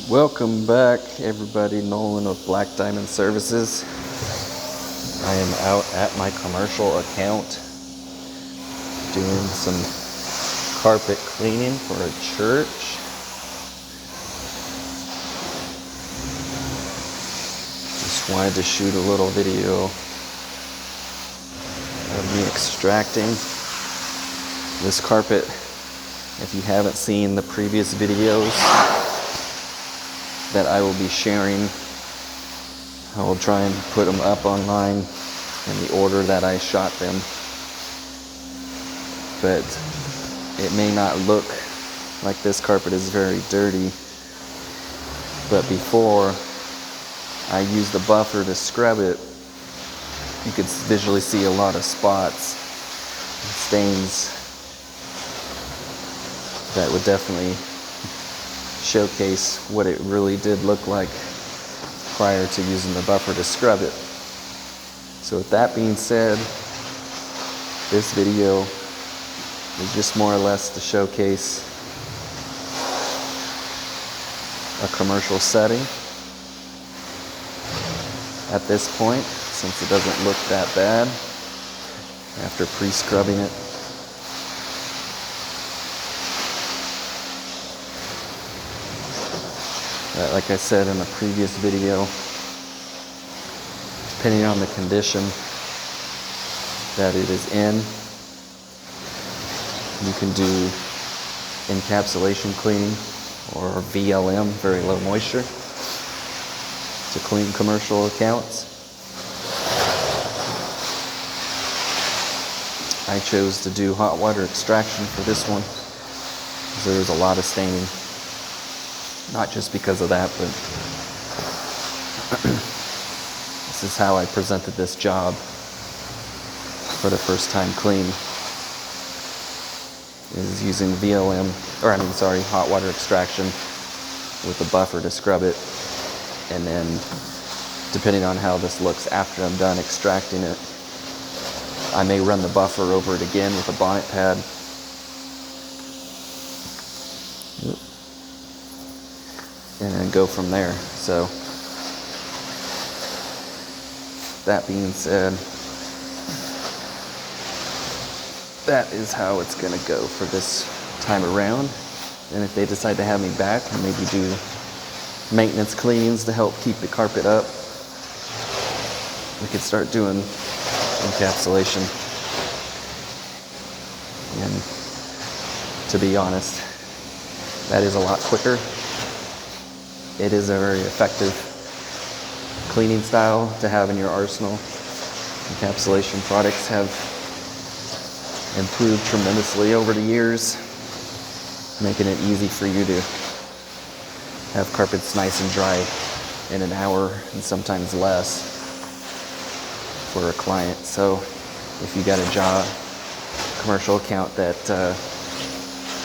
Welcome back, everybody. Nolan of Black Diamond Services. I am out at my commercial account doing some carpet cleaning for a church. Just wanted to shoot a little video of me extracting this carpet. If you haven't seen the previous videos that I will be sharing, I will try and put them up online in the order that I shot them. But it may not look like this carpet is very dirty, but before I used the buffer to scrub it, you could visually see a lot of spots and stains that would definitely showcase what it really did look like prior to using the buffer to scrub it. So with that being said, this video is just more or less to showcase a commercial setting at this point, since it doesn't look that bad after pre-scrubbing it. Like I said in the previous video, depending on the condition that it is in, you can do encapsulation cleaning or VLM, very low moisture, to clean commercial accounts. I chose to do hot water extraction for this one because there was a lot of staining. Not just because of that, but this is how I presented this job for the first time clean, is using hot water extraction with a buffer to scrub it. And then depending on how this looks after I'm done extracting it, I may run the buffer over it again with a bonnet pad. And then go from there. So that being said, that is how it's gonna go for this time around. And if they decide to have me back and maybe do maintenance cleanings to help keep the carpet up, we could start doing encapsulation. And to be honest, that is a lot quicker. It is a very effective cleaning style to have in your arsenal. Encapsulation products have improved tremendously over the years, making it easy for you to have carpets nice and dry in an hour and sometimes less for a client. So if you got a commercial account that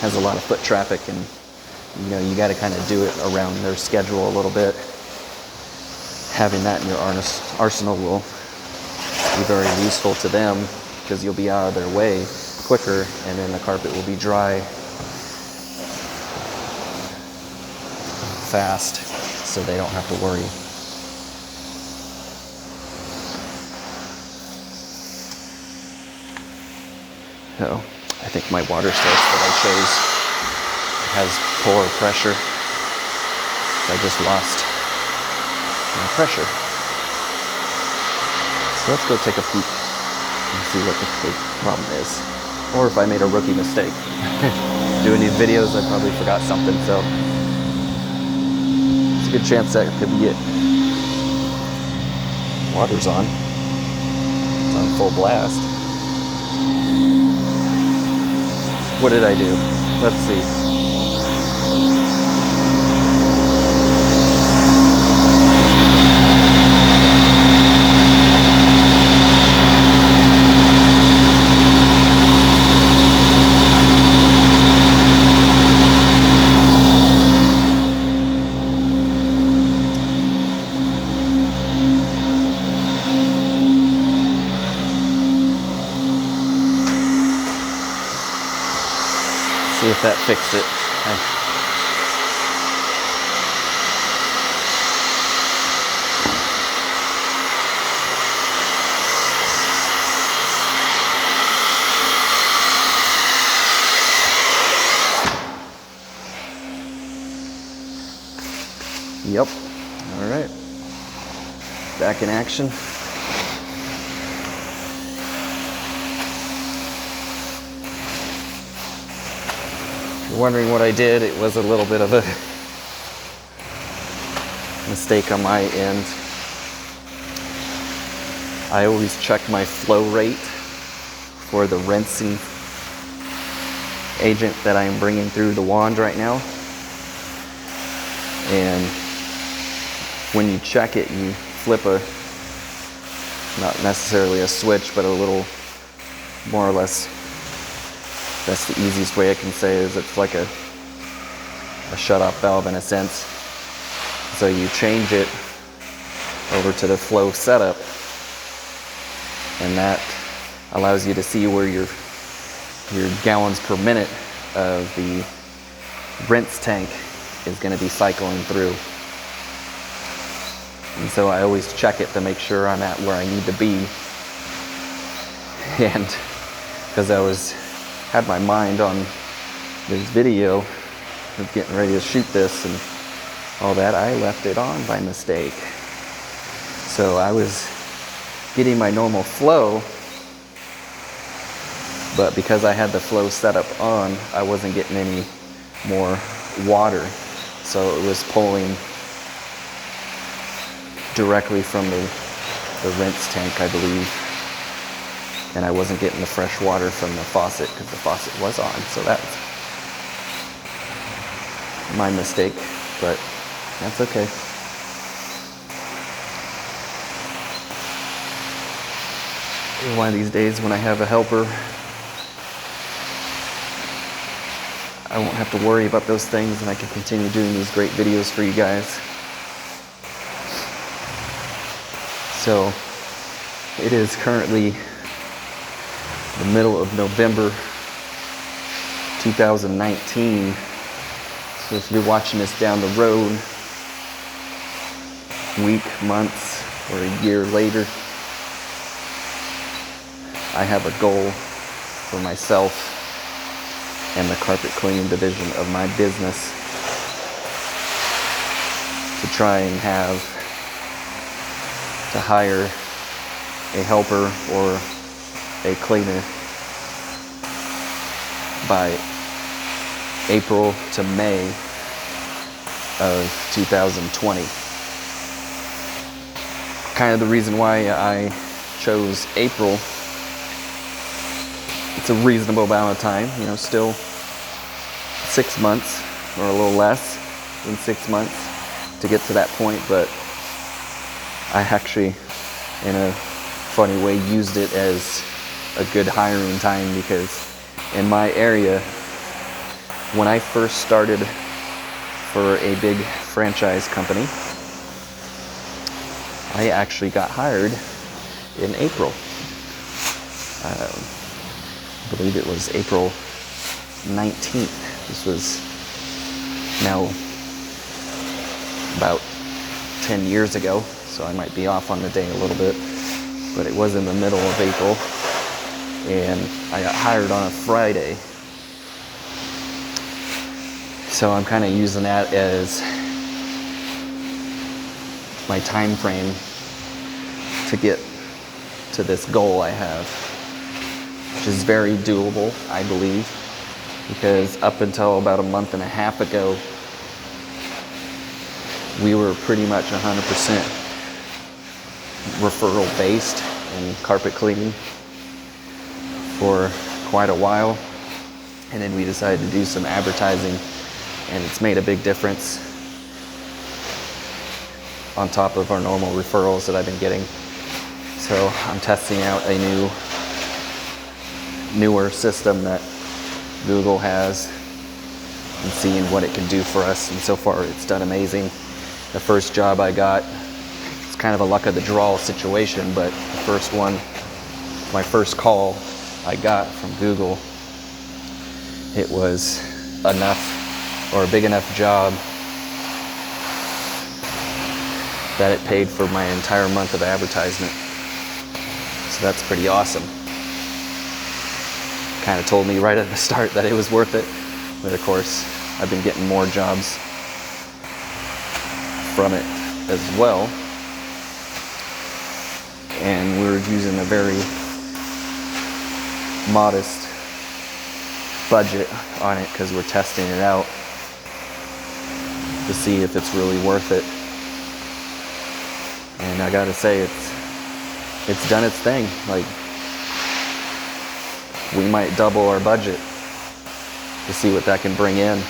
has a lot of foot traffic, and you got to kind of do it around their schedule a little bit, having that in your arsenal will be very useful to them, because you'll be out of their way quicker, and then the carpet will be dry fast, so they don't have to worry. So I think my water source that I chose has poor pressure. I just lost my pressure. So let's go take a peek and see what the problem is. Or if I made a rookie mistake. Doing these videos, I probably forgot something, so it's a good chance that could be it. Water's on. It's on full blast. What did I do? Let's see. See if that fixed it. Yep. All right. Back in action. If you're wondering what I did, it was a little bit of a mistake on my end. I always check my flow rate for the rinsing agent that I am bringing through the wand right now. And when you check it, you flip not necessarily a switch, but a little more or less, that's the easiest way I can say is it's like a shut-off valve in a sense. So you change it over to the flow setup, and that allows you to see where your gallons per minute of the rinse tank is going to be cycling through. And so I always check it to make sure I'm at where I need to be. And because I had my mind on this video of getting ready to shoot this and all that, I left it on by mistake. So I was getting my normal flow, but because I had the flow set up on, I wasn't getting any more water. So it was pulling directly from the rinse tank, I believe. And I wasn't getting the fresh water from the faucet because the faucet was on. So that's my mistake, but that's okay. One of these days when I have a helper, I won't have to worry about those things and I can continue doing these great videos for you guys. So it is currently the middle of November 2019. So if you're watching this down the road, week, months, or a year later, I have a goal for myself and the carpet cleaning division of my business to try and to hire a helper or a cleaner by April to May of 2020. Kind of the reason why I chose April, it's a reasonable amount of time, still 6 months or a little less than 6 months to get to that point, but I actually, in a funny way, used it as a good hiring time because in my area, when I first started for a big franchise company, I actually got hired in April. I believe it was April 19th. This was now about 10 years ago, so I might be off on the day a little bit, but it was in the middle of April, and I got hired on a Friday. So I'm kind of using that as my time frame to get to this goal I have, which is very doable, I believe, because up until about a month and a half ago, we were pretty much 100% referral based in carpet cleaning for quite a while. And then we decided to do some advertising, and it's made a big difference on top of our normal referrals that I've been getting. So I'm testing out a newer system that Google has and seeing what it can do for us, and so far it's done amazing. The first job I got, it's kind of a luck of the draw situation, but the first one, my first call I got from Google, it was enough, or a big enough job that it paid for my entire month of advertisement. So that's pretty awesome. Kind of told me right at the start that it was worth it, but of course I've been getting more jobs from it as well. And we're using a very modest budget on it because we're testing it out to see if it's really worth it. And I gotta say, it's done its thing. Like, we might double our budget to see what that can bring in.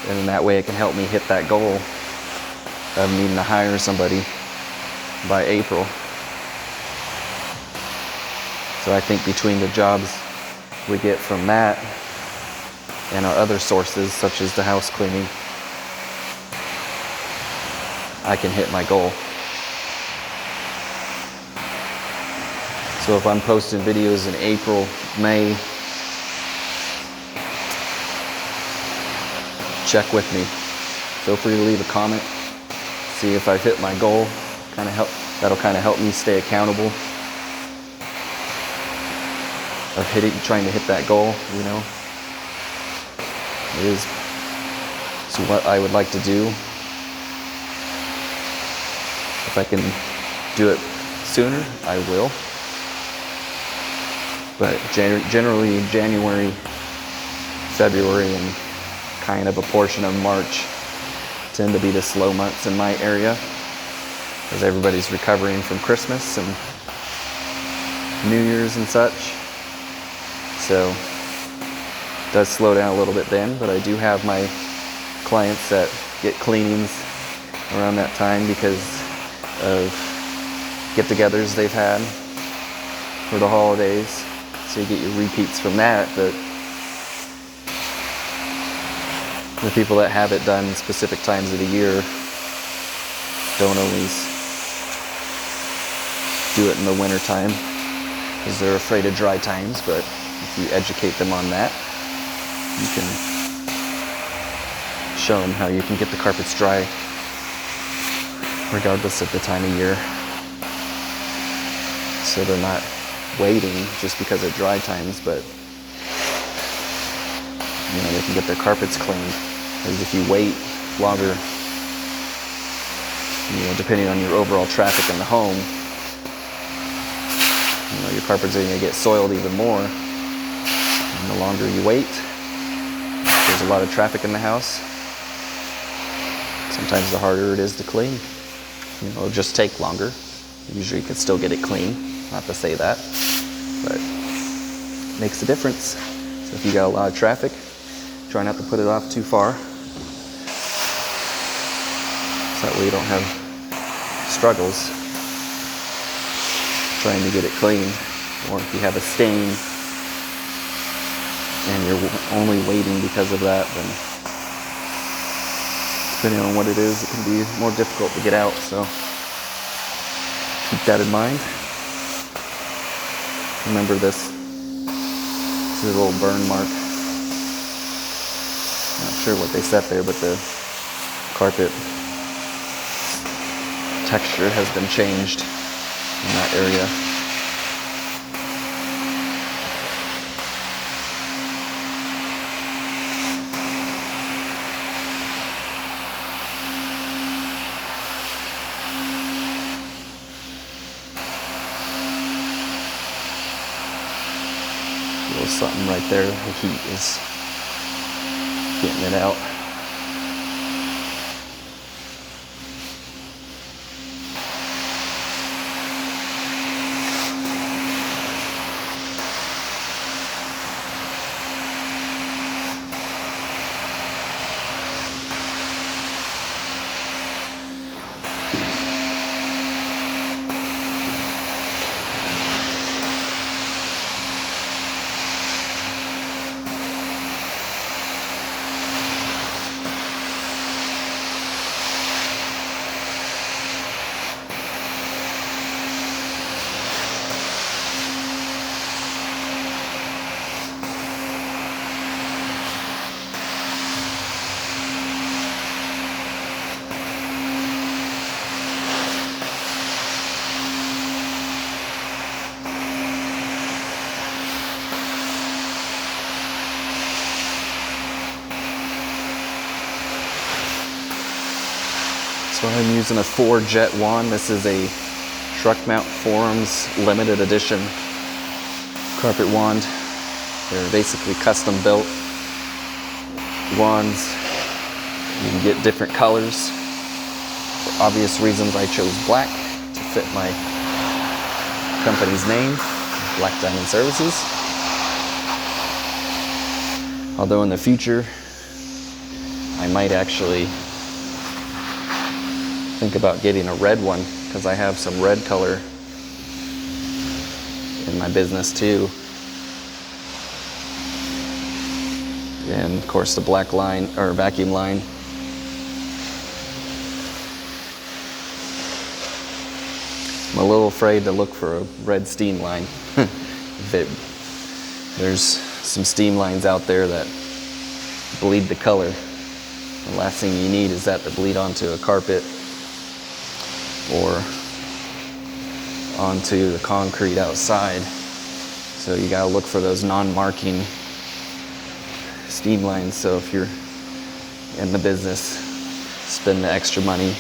And in that way it can help me hit that goal of needing to hire somebody by April. So I think between the jobs we get from that and our other sources, such as the house cleaning, I can hit my goal. So if I'm posting videos in April, May, check with me. Feel free to leave a comment. See if I've hit my goal. That'll kind of help me stay accountable of trying to hit that goal, you know. It's what I would like to do. If I can do it sooner, I will. But generally January, February, and kind of a portion of March tend to be the slow months in my area as everybody's recovering from Christmas and New Year's and such. So it does slow down a little bit then, but I do have my clients that get cleanings around that time because of get-togethers they've had for the holidays. So you get your repeats from that, but the people that have it done specific times of the year don't always do it in the winter time because they're afraid of dry times. But if you educate them on that, you can show them how you can get the carpets dry regardless of the time of year, so they're not waiting just because of dry times, but you know, they can get their carpets cleaned. Because if you wait longer, you know, depending on your overall traffic in the home, you know, your carpets are going to get soiled even more. And the longer you wait, there's a lot of traffic in the house. Sometimes the harder it is to clean. You know, it'll just take longer. Usually you can still get it clean. Not to say that, but it makes a difference. So if you got a lot of traffic, try not to put it off too far. So that way you don't have struggles trying to get it clean. Or if you have a stain and you're only waiting because of that, then depending on what it is, it can be more difficult to get out. So keep that in mind. Remember this. This is a little burn mark. Not sure what they set there, but the carpet texture has been changed in that area. A little something right there. The heat is getting it out. So I'm using a 4 jet wand. This is a Truck Mount Forums limited edition carpet wand. They're basically custom built wands. You can get different colors. For obvious reasons, I chose black to fit my company's name, Black Diamond Services. Although in the future, I might actually think about getting a red one, because I have some red color in my business too. And of course the black line, or vacuum line. I'm a little afraid to look for a red steam line. There's some steam lines out there that bleed the color. The last thing you need is that to bleed onto a carpet or onto the concrete outside. So you gotta look for those non-marking steam lines. So if you're in the business, spend the extra money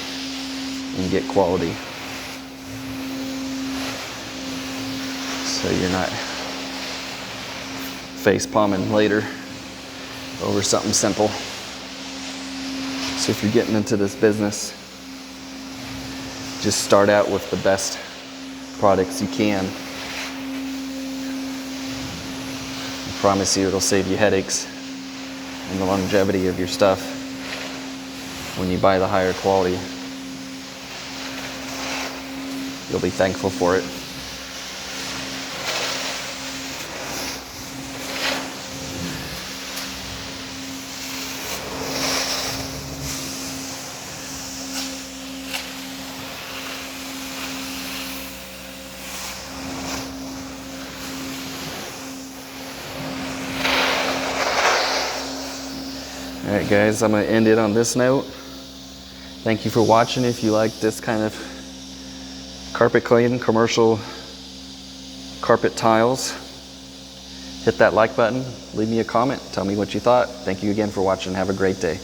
and get quality, so you're not face palming later over something simple. So if you're getting into this business, just start out with the best products you can. I promise you it'll save you headaches and the longevity of your stuff when you buy the higher quality. You'll be thankful for it. All right, guys, I'm gonna end it on this note. Thank you for watching. If you like this kind of carpet cleaning, commercial carpet tiles, hit that like button, leave me a comment, tell me what you thought. Thank you again for watching. Have a great day.